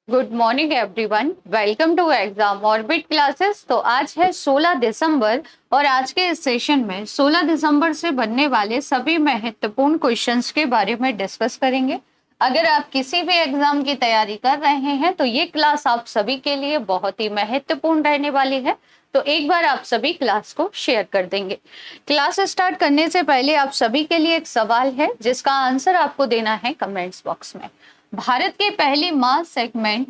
Good morning everyone, welcome to exam orbit classes. तो आज है 16 दिसंबर और आज के इस सेशन में 16 दिसंबर से बनने वाले सभी महत्वपूर्ण क्वेश्चंस के बारे में डिस्कस करेंगे। अगर आप किसी भी एग्जाम की तैयारी कर रहे हैं तो ये क्लास आप सभी के लिए बहुत ही महत्वपूर्ण रहने वाली है। तो एक बार आप सभी क्लास को शेयर कर देंगे। क्लास स्टार्ट करने से पहले आप सभी के लिए एक सवाल है जिसका आंसर आपको देना है कमेंट्स बॉक्स में। भारत की पहली मास सेगमेंट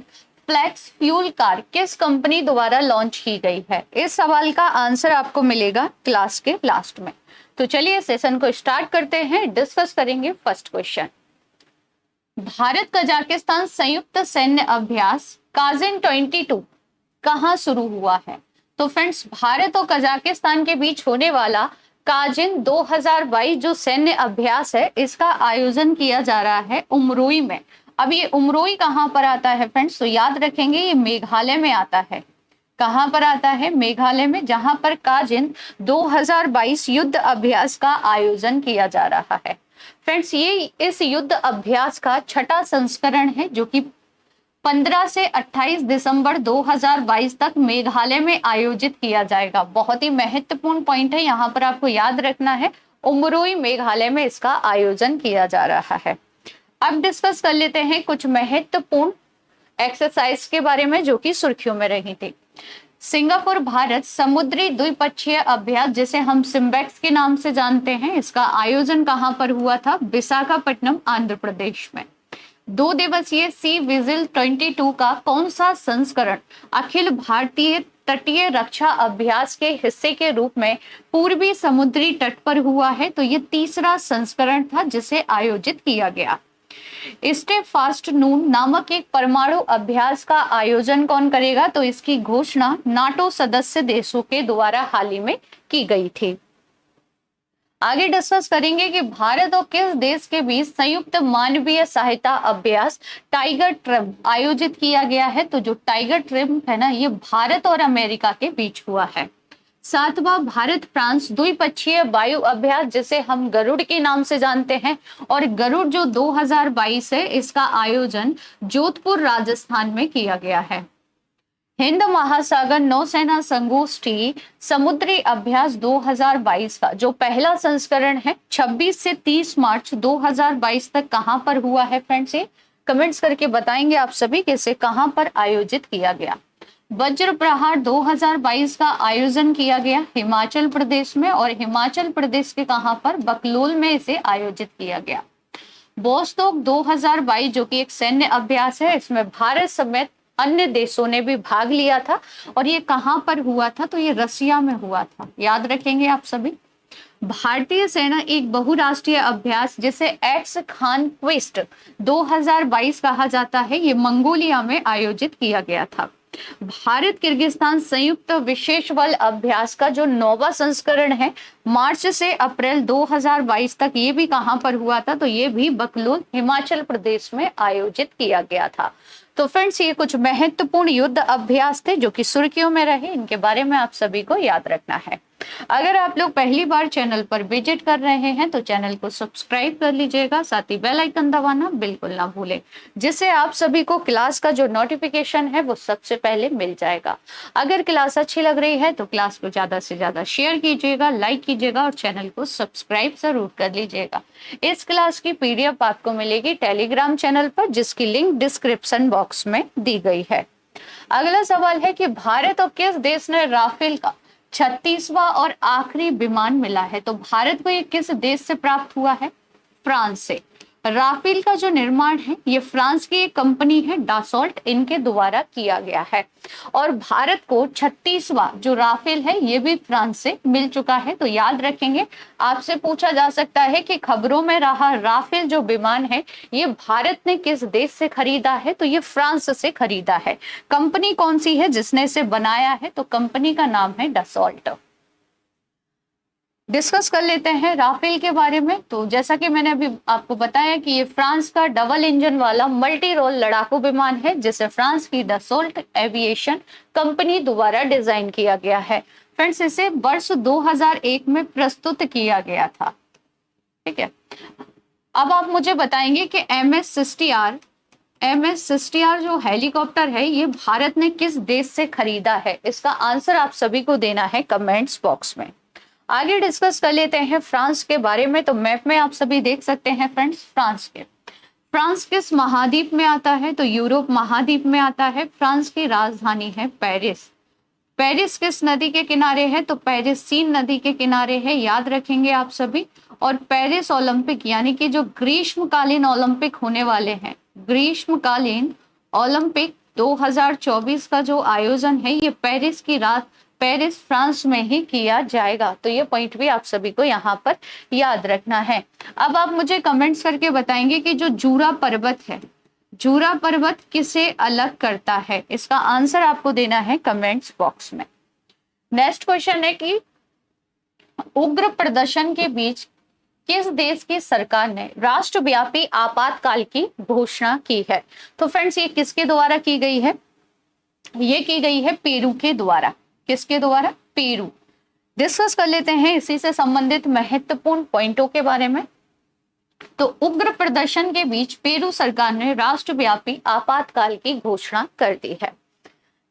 फ्लेक्स फ्यूल कार किस कंपनी द्वारा लॉन्च की गई है? इस सवाल का आंसर आपको मिलेगा क्लास के लास्ट में। तो चलिए सेशन को स्टार्ट करते हैं, डिस्कस करेंगे फर्स्ट क्वेश्चन। भारत कजाकिस्तान संयुक्त सैन्य अभ्यास काजिन 22 कहाँ शुरू हुआ है? तो फ्रेंड्स, भारत और कजाकिस्तान के बीच होने वाला काजिन 2022 जो सैन्य अभ्यास है, इसका आयोजन किया जा रहा है उमरोई में। अब ये उमरोई कहाँ पर आता है फ्रेंड्स? तो याद रखेंगे ये मेघालय में आता है। कहाँ पर आता है? मेघालय में, जहां पर काजिन 2022 युद्ध अभ्यास का आयोजन किया जा रहा है। फ्रेंड्स, ये इस युद्ध अभ्यास का छठा संस्करण है जो कि 15 से 28 दिसंबर 2022 तक मेघालय में आयोजित किया जाएगा। बहुत ही महत्वपूर्ण पॉइंट है, यहाँ पर आपको याद रखना है, उमरोई मेघालय में इसका आयोजन किया जा रहा है। अब डिस्कस कर लेते हैं कुछ महत्वपूर्ण एक्सरसाइज के बारे में जो कि सुर्खियों में रही थी। सिंगापुर भारत समुद्री द्विपक्षीय अभ्यास, जिसे हम सिम्बेक्स के नाम से जानते हैं, इसका आयोजन कहां पर हुआ था? विशाखापट्टनम, आंध्र प्रदेश में। 2 दिवसीय सी विजिल 22 का कौन सा संस्करण अखिल भारतीय तटीय रक्षा अभ्यास के हिस्से के रूप में पूर्वी समुद्री तट पर हुआ है? तो ये तीसरा संस्करण था जिसे आयोजित किया गया। स्टे फास्ट नून नामक एक परमाणु अभ्यास का आयोजन कौन करेगा? तो इसकी घोषणा नाटो सदस्य देशों के द्वारा हाल ही में की गई थी। आगे डिस्कस करेंगे कि भारत और किस देश के बीच संयुक्त मानवीय सहायता अभ्यास टाइगर ट्रिम्प आयोजित किया गया है? तो जो टाइगर ट्रिम्प है ना, ये भारत और अमेरिका के बीच हुआ है। 7वां भारत फ्रांस द्विपक्षीय वायु अभ्यास, जिसे हम गरुड़ के नाम से जानते हैं, और गरुड़ जो 2022 है, इसका आयोजन जोधपुर राजस्थान में किया गया है। हिंद महासागर नौसेना संगोष्ठी समुद्री अभ्यास 2022 का जो पहला संस्करण है 26 से 30 मार्च 2022 तक कहां पर हुआ है फ्रेंड्स? ये कमेंट्स करके बताएंगे आप सभी कि इसे कहां पर आयोजित किया गया। वज्र प्रहार 2022 का आयोजन किया गया हिमाचल प्रदेश में, और हिमाचल प्रदेश के कहां पर? बकलोल में इसे आयोजित किया गया। बोस्टोक 2022 जो कि एक सैन्य अभ्यास है, इसमें भारत समेत अन्य देशों ने भी भाग लिया था, और ये कहां पर हुआ था? तो ये रसिया में हुआ था। याद रखेंगे आप सभी। भारतीय सेना एक बहुराष्ट्रीय अभ्यास जिसे एक्स खान क्वेस्ट 2022 कहा जाता है, ये मंगोलिया में आयोजित किया गया था। भारत किर्गिस्तान संयुक्त विशेष बल अभ्यास का जो 9वां संस्करण है, मार्च से अप्रैल 2022 तक, ये भी कहां पर हुआ था? तो ये भी बकलोल हिमाचल प्रदेश में आयोजित किया गया था। तो फ्रेंड्स, ये कुछ महत्वपूर्ण युद्ध अभ्यास थे जो कि सुर्खियों में रहे, इनके बारे में आप सभी को याद रखना है। अगर आप लोग पहली बार चैनल पर विजिट कर रहे हैं तो चैनल को सब्सक्राइब कर लीजिएगा, साथ ही बेल आइकन दबाना बिल्कुल ना भूलें, जिससे आप सभी को क्लास का जो नोटिफिकेशन है वो सबसे पहले मिल जाएगा। अगर क्लास अच्छी लग रही है तो क्लास को ज्यादा से ज्यादा शेयर कीजिएगा, लाइक कीजिएगा और चैनल को सब्सक्राइब जरूर कर लीजिएगा। इस क्लास की पीडीएफ आपको मिलेगी टेलीग्राम चैनल पर, जिसकी लिंक डिस्क्रिप्शन बॉक्स में दी गई है। अगला सवाल है कि भारत और किस देश ने राफेल का 36वां और आखिरी विमान मिला है? तो भारत को ये किस देश से प्राप्त हुआ है? फ्रांस से। राफेल का जो निर्माण है ये फ्रांस की एक कंपनी है डासॉल्ट, इनके द्वारा किया गया है, और भारत को 36वां जो राफेल है ये भी फ्रांस से मिल चुका है। तो याद रखेंगे, आपसे पूछा जा सकता है कि खबरों में रहा राफेल जो विमान है ये भारत ने किस देश से खरीदा है? तो ये फ्रांस से खरीदा है। कंपनी कौन सी है जिसने इसे बनाया है? तो कंपनी का नाम है डसॉल्ट। डिस्कस कर लेते हैं राफेल के बारे में। तो जैसा कि मैंने अभी आपको बताया कि ये फ्रांस का डबल इंजन वाला मल्टी रोल लड़ाकू विमान है, जिसे फ्रांस की डसॉल्ट एविएशन कंपनी द्वारा डिजाइन किया गया है। फ्रेंड्स, इसे वर्ष 2001 में प्रस्तुत किया गया था। ठीक है, अब आप मुझे बताएंगे कि MS-60R MS सिस्टियार जो हेलीकॉप्टर है ये भारत ने किस देश से खरीदा है? इसका आंसर आप सभी को देना है कमेंट्स बॉक्स में। आगे डिस्कस कर लेते हैं फ्रांस के बारे में। तो मैप में आप सभी देख सकते हैं फ्रेंड्स फ्रांस किस महाद्वीप में आता है? तो यूरोप महाद्वीप में आता है। फ्रांस की राजधानी है पेरिस। पेरिस किस नदी के किनारे है? तो पेरिस सीन नदी के किनारे है, याद रखेंगे आप सभी। और पेरिस ओलंपिक यानी कि जो ग्रीष्मकालीन ओलंपिक होने वाले हैं, ग्रीष्मकालीन ओलंपिक 2024 का जो आयोजन है ये पेरिस फ्रांस में ही किया जाएगा। तो ये पॉइंट भी आप सभी को यहाँ पर याद रखना है। अब आप मुझे कमेंट्स करके बताएंगे कि जो जूरा पर्वत है, जूरा पर्वत किसे अलग करता है? इसका आंसर आपको देना है कमेंट्स बॉक्स में। नेक्स्ट क्वेश्चन है कि उग्र प्रदर्शन के बीच किस देश की सरकार ने राष्ट्रव्यापी आपातकाल की घोषणा की है? तो फ्रेंड्स ये किसके द्वारा की गई है? ये की गई है पेरू के द्वारा। किसके द्वारा? पेरू। डिस्कस कर लेते हैं इसी से संबंधित महत्वपूर्ण पॉइंटों के बारे में। तो उग्र प्रदर्शन के बीच पेरू सरकार ने राष्ट्रव्यापी आपातकाल की घोषणा कर दी है।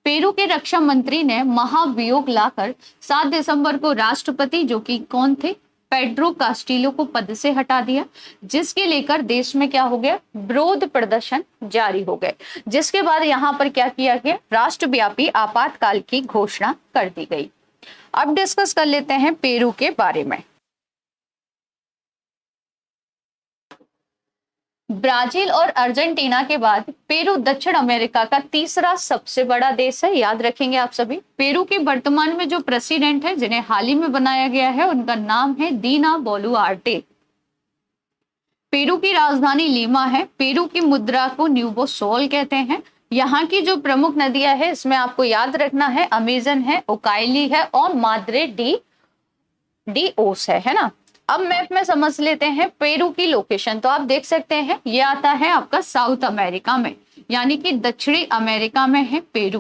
पेरू के रक्षा मंत्री ने महाभियोग लाकर 7 दिसंबर को राष्ट्रपति, जो कि कौन थे, पेड्रो कास्टिलो को पद से हटा दिया, जिसके लेकर देश में क्या हो गया? विरोध प्रदर्शन जारी हो गए। जिसके बाद यहाँ पर क्या किया गया? राष्ट्रव्यापी आपातकाल की घोषणा कर दी गई। अब डिस्कस कर लेते हैं पेरू के बारे में। ब्राजील और अर्जेंटीना के बाद पेरू दक्षिण अमेरिका का तीसरा सबसे बड़ा देश है, याद रखेंगे आप सभी। पेरू के वर्तमान में जो प्रेसिडेंट है, जिन्हें हाल ही में बनाया गया है, उनका नाम है दीना बोलुआर्टे। पेरू की राजधानी लीमा है। पेरू की मुद्रा को न्यूबो सोल कहते हैं। यहाँ की जो प्रमुख नदियां है इसमें आपको याद रखना है अमेजन है, ओकाइली है और माद्रे डी ओस है ना। अब मैप में समझ लेते हैं पेरू की लोकेशन। तो आप देख सकते हैं ये आता है आपका साउथ अमेरिका में, यानी कि दक्षिणी अमेरिका में है पेरू।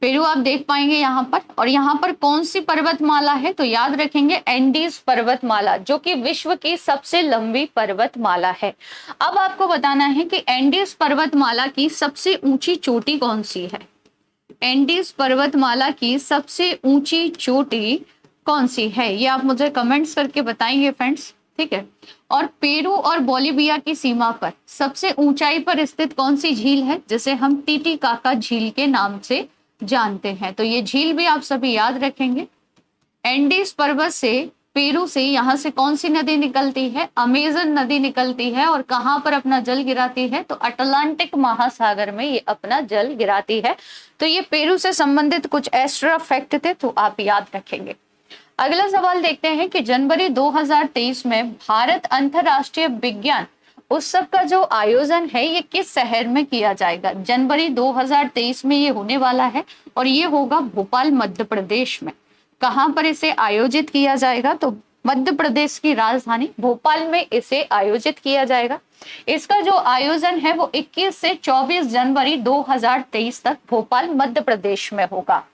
पेरू आप देख पाएंगे यहाँ पर। और यहाँ पर कौन सी पर्वतमाला है? तो याद रखेंगे एंडीज पर्वतमाला, जो कि विश्व की सबसे लंबी पर्वतमाला है। अब आपको बताना है कि एंडीज पर्वतमाला की सबसे ऊंची चोटी कौन सी है? एंडीज पर्वतमाला की सबसे ऊंची चोटी कौन सी है? ये आप मुझे कमेंट्स करके बताएंगे फ्रेंड्स, ठीक है। और पेरू और बोलिविया की सीमा पर सबसे ऊंचाई पर स्थित कौन सी झील है, जिसे हम टीटीकाका झील के नाम से जानते हैं? तो ये झील भी आप सभी याद रखेंगे। एंडीज पर्वत से, पेरू से, यहाँ से कौन सी नदी निकलती है? अमेजन नदी निकलती है। और कहाँ पर अपना जल गिराती है? तो अटलांटिक महासागर में ये अपना जल गिराती है। तो ये पेरू से संबंधित कुछ एक्स्ट्रा फैक्ट थे, तो आप याद रखेंगे। अगला सवाल देखते हैं कि जनवरी 2023 में भारत अंतरराष्ट्रीय विज्ञान उत्सव का जो आयोजन है ये किस शहर में किया जाएगा? जनवरी 2023 में ये होने वाला है और ये होगा भोपाल, मध्य प्रदेश में। कहां पर इसे आयोजित किया जाएगा? तो मध्य प्रदेश की राजधानी भोपाल में इसे आयोजित किया जाएगा। इसका जो आयोजन है वो 21 से 24 जनवरी 2023 तक भोपाल, मध्य प्रदेश में होगा।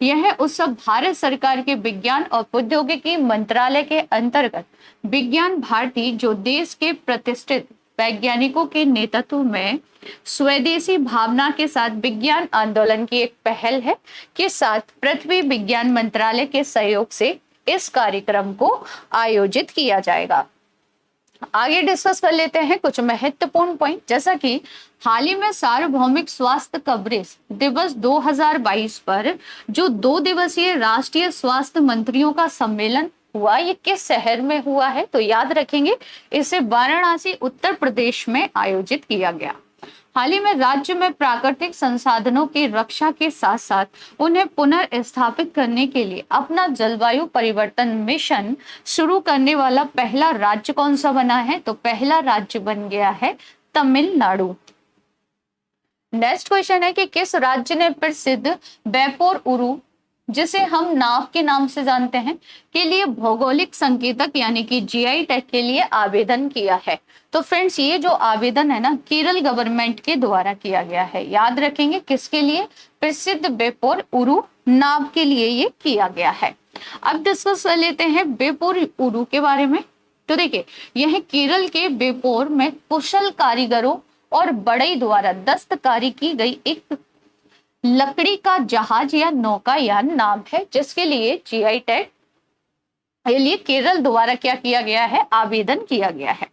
यह उत्सव भारत सरकार के विज्ञान और प्रौद्योगिकी मंत्रालय के अंतर्गत विज्ञान भारती, जो देश के प्रतिष्ठित वैज्ञानिकों के नेतृत्व में स्वदेशी भावना के साथ विज्ञान आंदोलन की एक पहल है, के साथ पृथ्वी विज्ञान मंत्रालय के सहयोग से इस कार्यक्रम को आयोजित किया जाएगा। आगे डिस्कस कर लेते हैं कुछ महत्वपूर्ण पॉइंट, जैसा कि हाल ही में सार्वभौमिक स्वास्थ्य कवरेज दिवस 2022 पर जो 2 दिवसीय राष्ट्रीय स्वास्थ्य मंत्रियों का सम्मेलन हुआ, ये किस शहर में हुआ है? तो याद रखेंगे इसे वाराणसी, उत्तर प्रदेश में आयोजित किया गया। हाल ही में राज्य में प्राकृतिक संसाधनों की रक्षा के साथ साथ उन्हें पुनर्स्थापित करने के लिए अपना जलवायु परिवर्तन मिशन शुरू करने वाला पहला राज्य कौन सा बना है? तो पहला राज्य बन गया है तमिलनाडु। नेक्स्ट क्वेश्चन है कि किस राज्य ने प्रसिद्ध बेपोर उरु, जिसे हम नाव के नाम से जानते हैं, के लिए भौगोलिक संकेतक यानी कि जीआई टैग के लिए आवेदन किया है? तो फ्रेंड्स ये जो आवेदन है ना, केरल गवर्नमेंट के द्वारा किया गया है। याद रखेंगे किसके लिए? प्रसिद्ध बेपोर उरु नाव के लिए ये किया गया है। अब डिस्कस कर लेते हैं बेपोर उरु के बारे में। तो देखिए यह केरल के बेपोर में कुशल कारीगरों और बढ़ई द्वारा दस्तकारी की गई एक लकड़ी का जहाज या नौकायान नाम है, जिसके लिए जीआई टैग के लिए केरल द्वारा क्या किया गया है, आवेदन किया गया है।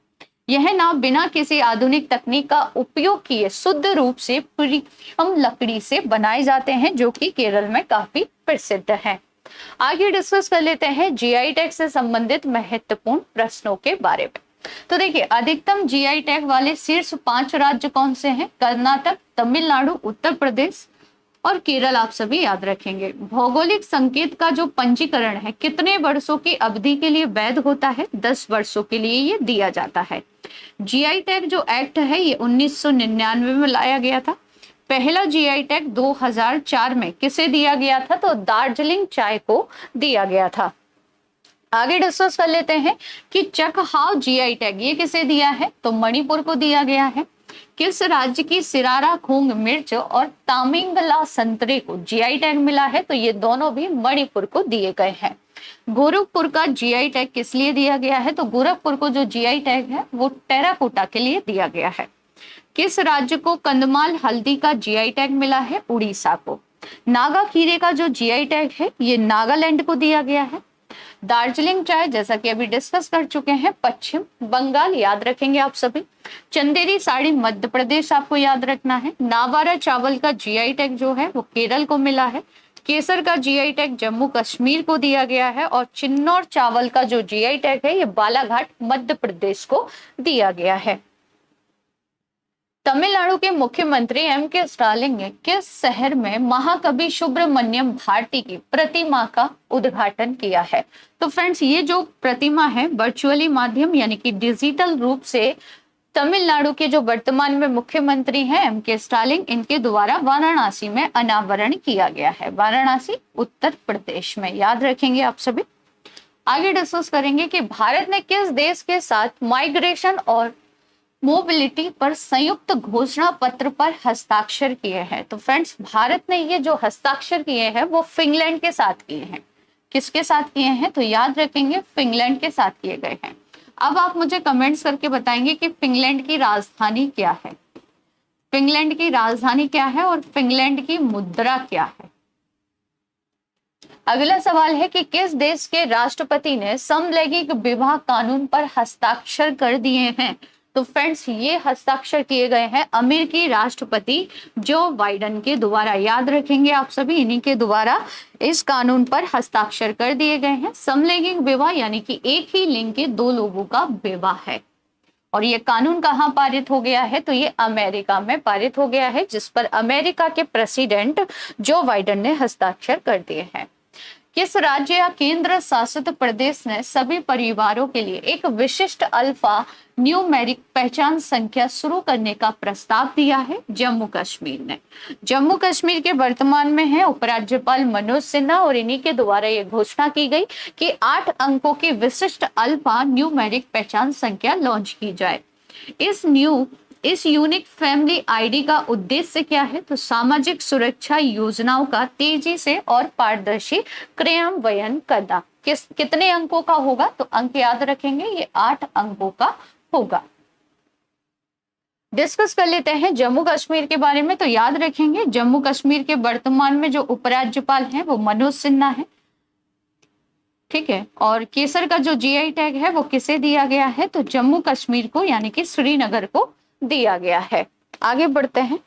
यह नाव बिना किसी आधुनिक तकनीक का उपयोग किए शुद्ध रूप से प्रीमियम लकड़ी से बनाए जाते हैं, जो कि केरल में काफी प्रसिद्ध है। आगे डिस्कस कर लेते हैं जीआई टैग से संबंधित महत्वपूर्ण प्रश्नों के बारे में। तो देखिए, अधिकतम जीआई टैग वाले शीर्ष 5 राज्य कौन से हैं? कर्नाटक, तमिलनाडु, उत्तर प्रदेश और केरल आप सभी याद रखेंगे। भौगोलिक संकेत का जो पंजीकरण है कितने वर्षों की अवधि के लिए वैध होता है? 10 वर्षों के लिए ये दिया जाता है। जीआई टैग जो एक्ट है ये 1999 में लाया गया था। पहला जीआई टैग 2004 में किसे दिया गया था? तो दार्जिलिंग चाय को दिया गया था। आगे डिस्कस कर लेते हैं कि चकहाव जीआई टैग ये किसे दिया है? तो मणिपुर को दिया गया है। किस राज्य की सिरारा खूंग मिर्च और तामिंगला संतरे को जीआई टैग मिला है? तो ये दोनों भी मणिपुर को दिए गए हैं। गोरखपुर का जीआई टैग किस लिए दिया गया है? तो गोरखपुर को जो जीआई टैग है वो टेराकोटा के लिए दिया गया है। किस राज्य को कंदमाल हल्दी का जीआई टैग मिला है? उड़ीसा को। नागा खीरे का जो जीआई टैग है ये नागालैंड को दिया गया है। दार्जिलिंग चाय जैसा कि अभी डिस्कस कर चुके हैं पश्चिम बंगाल याद रखेंगे आप सभी। चंदेरी साड़ी मध्य प्रदेश आपको याद रखना है। नावारा चावल का जीआई टैग जो है वो केरल को मिला है। केसर का जीआई टैग जम्मू कश्मीर को दिया गया है और चिन्नौर चावल का जो जीआई टैग है ये बालाघाट मध्य प्रदेश को दिया गया है। तमिलनाडु के मुख्यमंत्री एम.के. स्टालिन ने किस शहर में महाकवि सुब्रमण्यम भारती की प्रतिमा का उद्घाटन किया है? तो फ्रेंड्स, ये जो प्रतिमा है वर्चुअली माध्यम यानी कि डिजिटल रूप से तमिलनाडु के जो वर्तमान में मुख्यमंत्री हैं एम.के. स्टालिन, इनके द्वारा वाराणसी में अनावरण किया गया है। वाराणसी उत्तर प्रदेश में, याद रखेंगे आप सभी। आगे डिस्कस करेंगे कि भारत ने किस देश के साथ माइग्रेशन और मोबिलिटी पर संयुक्त घोषणा पत्र पर हस्ताक्षर किए हैं? तो फ्रेंड्स, भारत ने ये जो हस्ताक्षर किए हैं वो फिनलैंड के साथ किए हैं। किसके साथ किए हैं? तो याद रखेंगे फिनलैंड के साथ किए गए हैं। अब आप मुझे कमेंट्स करके बताएंगे कि फिनलैंड की राजधानी क्या है। फिनलैंड की राजधानी क्या है और फिनलैंड की मुद्रा क्या है? अगला सवाल है कि किस देश के राष्ट्रपति ने समलैंगिक विवाह कानून पर हस्ताक्षर कर दिए हैं? तो फ्रेंड्स, ये हस्ताक्षर किए गए हैं अमेरिकी राष्ट्रपति जो बाइडेन के द्वारा। याद रखेंगे आप सभी, इन्हीं के द्वारा इस कानून पर हस्ताक्षर कर दिए गए हैं। समलैंगिक विवाह यानी कि एक ही लिंग के 2 लोगों का विवाह है। और ये कानून कहाँ पारित हो गया है? तो ये अमेरिका में पारित हो गया है, जिस पर अमेरिका के प्रेसिडेंट जो बाइडेन ने हस्ताक्षर कर दिए हैं। किस राज्य या केंद्र शासित प्रदेश ने सभी परिवारों के लिए एक विशिष्ट अल्फा न्यूमेरिक पहचान संख्या शुरू करने का प्रस्ताव दिया है? जम्मू कश्मीर ने। जम्मू कश्मीर के वर्तमान में है उपराज्यपाल मनोज सिन्हा और इन्हीं के द्वारा ये घोषणा की गई कि 8 अंकों की विशिष्ट अल्फा न्यूमेरिक पहचान संख्या लॉन्च की जाए। इस यूनिक फैमिली आईडी का उद्देश्य क्या है? तो सामाजिक सुरक्षा योजनाओं का तेजी से और पारदर्शी क्रियान्वयन करना। कितने अंकों का होगा? तो अंक याद रखेंगे, ये 8 अंकों का होगा। डिस्कस कर लेते हैं जम्मू कश्मीर के बारे में। तो याद रखेंगे जम्मू कश्मीर के वर्तमान में जो उपराज्यपाल हैं वो मनोज सिन्हा है, ठीक है। और केसर का जो जीआई टैग है वो किसे दिया गया है? तो जम्मू कश्मीर को यानी कि श्रीनगर को दिया गया है। आगे बढ़ते हैं।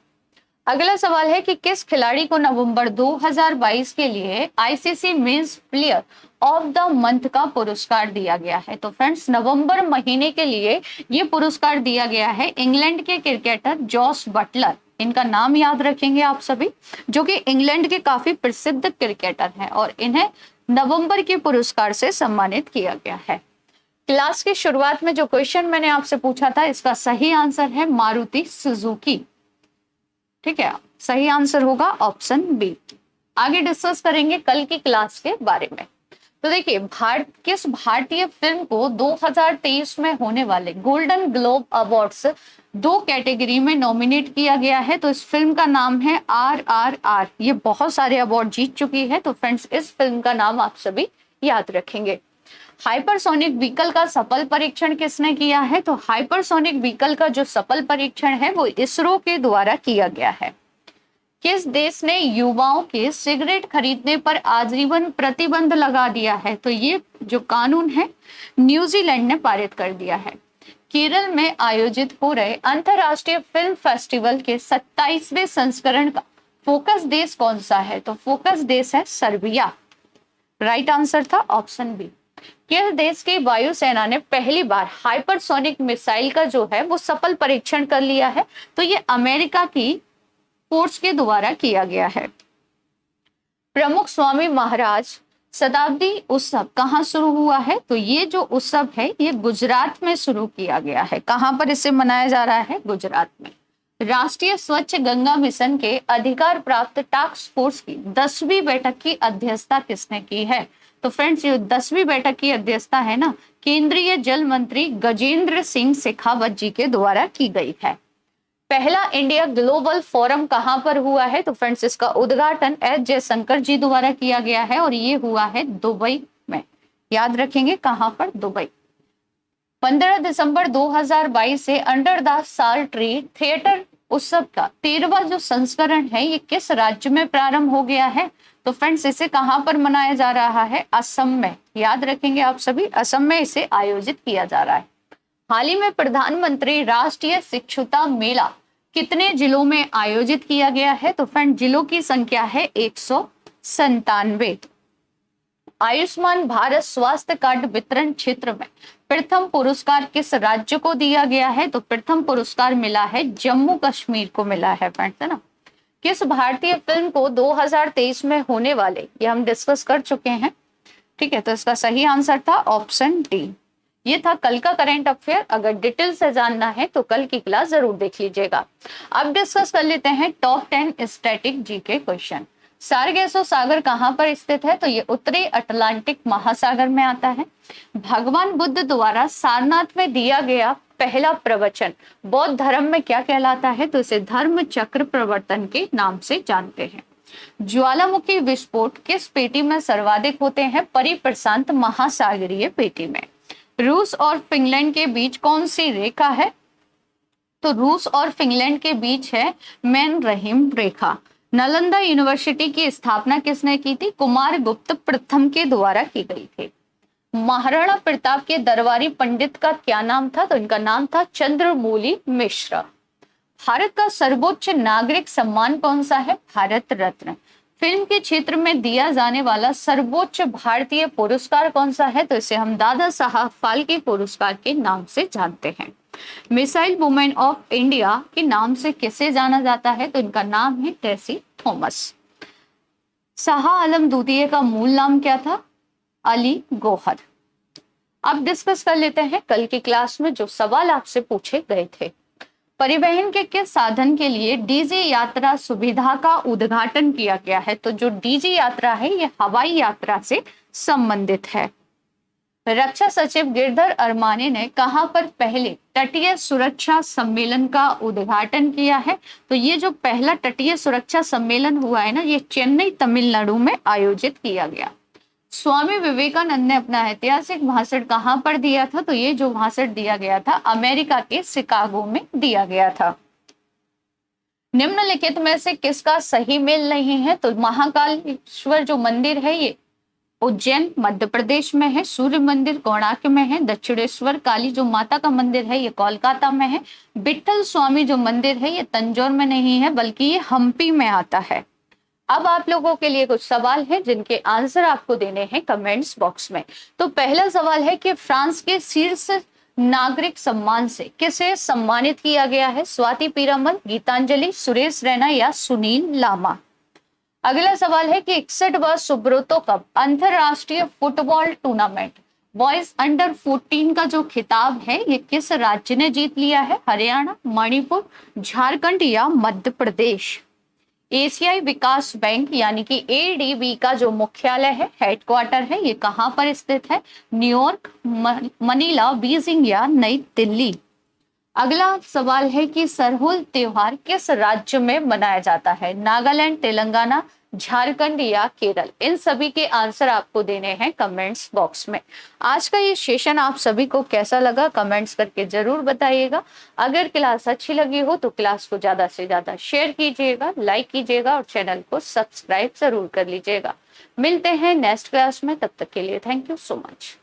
अगला सवाल है कि किस खिलाड़ी को नवंबर 2022 के लिए ICC men's player of the month का पुरस्कार दिया गया है? तो फ्रेंड्स, नवंबर महीने के लिए ये पुरस्कार दिया गया है इंग्लैंड के क्रिकेटर जॉस बटलर। इनका नाम याद रखेंगे आप सभी, जो कि इंग्लैंड के काफी प्रसिद्ध क्रिकेटर हैं और इन्हें नवंबर के पुरस्कार से सम्मानित किया गया है। क्लास की शुरुआत में जो क्वेश्चन मैंने आपसे पूछा था इसका सही आंसर है मारुति सुजुकी, ठीक है। सही आंसर होगा ऑप्शन बी। आगे डिस्कस करेंगे कल की क्लास के बारे में। तो देखिए, किस भारतीय फिल्म को 2023 में होने वाले गोल्डन ग्लोब अवार्ड्स 2 कैटेगरी में नॉमिनेट किया गया है? तो इस फिल्म का नाम है RRR। ये बहुत सारे अवार्ड जीत चुकी है। तो फ्रेंड्स, इस फिल्म का नाम आप सभी याद रखेंगे। हाइपरसोनिक व्हीकल का सफल परीक्षण किसने किया है? तो हाइपरसोनिक व्हीकल का जो सफल परीक्षण है वो इसरो के द्वारा किया गया है। किस देश ने युवाओं के सिगरेट खरीदने पर आजीवन प्रतिबंध लगा दिया है? तो ये जो कानून है न्यूजीलैंड ने पारित कर दिया है। केरल में आयोजित हो रहे अंतरराष्ट्रीय फिल्म फेस्टिवल के 27वें संस्करण का फोकस देश कौन सा है? तो फोकस देश है सर्बिया। राइट आंसर था ऑप्शन बी। किस देश की वायुसेना ने पहली बार हाइपरसोनिक मिसाइल का जो है वो सफल परीक्षण कर लिया है? तो ये अमेरिका की फोर्स के द्वारा किया गया है। प्रमुख स्वामी महाराज शताब्दी उत्सव कहाँ शुरू हुआ है? तो ये जो उत्सव है ये गुजरात में शुरू किया गया है। कहाँ पर इसे मनाया जा रहा है? गुजरात में। राष्ट्रीय स्वच्छ गंगा मिशन के अधिकार प्राप्त टास्क फोर्स की 10वीं बैठक की अध्यक्षता किसने की है? तो फ्रेंड्स ये 10वीं बैठक की अध्यक्षता है ना केंद्रीय जल मंत्री गजेंद्र सिंह शेखावत जी के द्वारा की गई है। पहला इंडिया ग्लोबल फोरम कहां पर हुआ है? तो फ्रेंड्स इसका उद्घाटन एस जयशंकर जी द्वारा किया गया है और ये हुआ है दुबई में। याद रखेंगे कहां पर? दुबई। 15 दिसंबर 2022 से अंडर द साल ट्री थिएटर उत्सव का 13वां जो संस्करण है ये किस राज्य में प्रारंभ हो गया है? तो फ्रेंड्स इसे कहां पर मनाया जा रहा है? असम में। याद रखेंगे आप सभी, असम में इसे आयोजित किया जा रहा है। हाल ही में प्रधानमंत्री राष्ट्रीय शिक्षुता मेला कितने जिलों में आयोजित किया गया है? तो फ्रेंड जिलों की संख्या है 197। आयुष्मान भारत स्वास्थ्य कार्ड वितरण क्षेत्र में प्रथम पुरस्कार किस राज्य को दिया गया है? तो प्रथम पुरस्कार मिला है जम्मू कश्मीर को मिला है फ्रेंड्स, है ना। किस भारतीय फिल्म को 2023 में होने वाले, ये हम डिस्कस कर चुके हैं, ठीक है। तो इसका सही आंसर था ऑप्शन डी। ये था कल का करंट अफेयर। अगर डिटेल से जानना है तो कल की क्लास जरूर देख लीजिएगा। अब डिस्कस कर लेते हैं टॉप 10 स्टैटिक जीके क्वेश्चन। सारगेसो सागर कहाँ पर स्थित है? तो ये उत्तरी अटलांटिक महासागर में आता है। भगवान बुद्ध द्वारा सारनाथ में दिया गया पहला प्रवचन बौद्ध धर्म में क्या कहलाता है? तो इसे धर्म चक्र प्रवर्तन के नाम से जानते हैं। ज्वालामुखी विस्फोट किस पेटी में सर्वाधिक होते हैं? परिप्रशांत महासागरीय पेटी में। रूस और फिनलैंड के बीच कौन सी रेखा है? तो रूस और फिनलैंड के बीच है मैन-रहीम रेखा। नालंदा यूनिवर्सिटी की स्थापना किसने की थी? कुमार गुप्त प्रथम के द्वारा की गई थी। महाराणा प्रताप के दरबारी पंडित का क्या नाम था? तो इनका नाम था चंद्रमौली मिश्र। भारत का सर्वोच्च नागरिक सम्मान कौन सा है? भारत रत्न। फिल्म के क्षेत्र में दिया जाने वाला सर्वोच्च भारतीय पुरस्कार कौन सा है? तो इसे हम दादा साहब फाल्के पुरस्कार के नाम से जानते हैं। मिसाइल वुमेन ऑफ इंडिया के नाम से किसे जाना जाता है? तो इनका नाम है टेसी थॉमस। शाह आलम द्वितीय का मूल नाम क्या था? अली गौहर। अब डिस्कस कर लेते हैं कल की क्लास में जो सवाल आपसे पूछे गए थे। परिवहन के किस साधन के लिए डीजी यात्रा सुविधा का उद्घाटन किया गया है? तो जो डीजी यात्रा है ये हवाई यात्रा से संबंधित है। रक्षा सचिव गिरधर अरमाने ने कहां पर पहले तटीय सुरक्षा सम्मेलन का उद्घाटन किया है? तो ये जो पहला तटीय सुरक्षा सम्मेलन हुआ है ना ये चेन्नई तमिलनाडु में आयोजित किया गया। स्वामी विवेकानंद ने अपना ऐतिहासिक भाषण कहां पर दिया था? तो ये जो भाषण दिया गया था अमेरिका के शिकागो में दिया गया था। निम्नलिखित में से किसका सही मेल नहीं है? तो महाकालेश्वर जो मंदिर है ये उज्जैन मध्य प्रदेश में है। सूर्य मंदिर कोणार्क में है। दक्षिणेश्वर काली जो माता का मंदिर है ये कोलकाता में है। विठल स्वामी जो मंदिर है ये तंजौर में नहीं है बल्कि ये हम्पी में आता है। अब आप लोगों के लिए कुछ सवाल है जिनके आंसर आपको देने हैं कमेंट्स बॉक्स में। तो पहला सवाल है कि फ्रांस के शीर्ष नागरिक सम्मान से किसे सम्मानित किया गया है? स्वाति पीरामल, गीतांजलि, सुरेश रैना या सुनील लामा। अगला सवाल है कि 61वां सुब्रतो कप अंतरराष्ट्रीय फुटबॉल टूर्नामेंट बॉयज अंडर 14 का जो खिताब है ये किस राज्य ने जीत लिया है? हरियाणा, मणिपुर, झारखंड या मध्य प्रदेश। एशियाई विकास बैंक यानी कि एडीबी का जो मुख्यालय है हेडक्वार्टर है ये कहां पर स्थित है? न्यूयॉर्क, मनीला, बीजिंग या नई दिल्ली। अगला सवाल है कि सरहुल त्योहार किस राज्य में मनाया जाता है? नागालैंड, तेलंगाना, झारखंड या केरल? इन सभी के आंसर आपको देने हैं कमेंट्स बॉक्स में। आज का ये सेशन आप सभी को कैसा लगा कमेंट्स करके जरूर बताइएगा। अगर क्लास अच्छी लगी हो तो क्लास को ज्यादा से ज्यादा शेयर कीजिएगा, लाइक कीजिएगा और चैनल को सब्सक्राइब जरूर कर लीजिएगा। मिलते हैं नेक्स्ट क्लास में, तब तक के लिए थैंक यू सो मच।